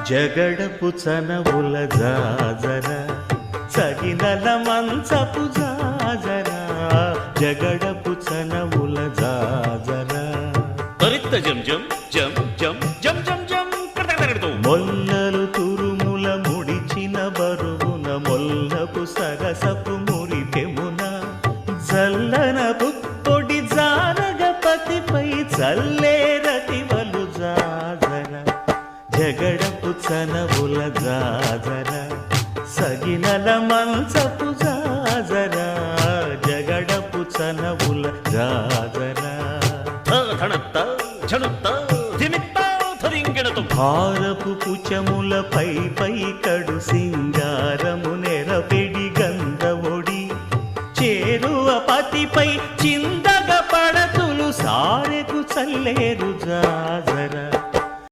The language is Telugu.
జగడపు చనవుల జాజర సగినల మంచపు జాజర జగడపు చనవుల జాజర తరిత్త జం జం జం జం జం జం జం కడతకడతూ మొల్లలు తురుముల ముడిచిన బరువున మొల్లపు సరసపు మురిపెమున జల్లన పుప్పొడి జానగపతిపై చల్లేరతివలు జాజర జగడపు చనవుల జాజర సగినల మంచపు జాజర జగడపు చనవుల జాజర ధనత్త ఝణుత్త ధిమిత్త ధరింగిణతు భారపు పుచముల పై పై కడు సింగారము నెరపెడి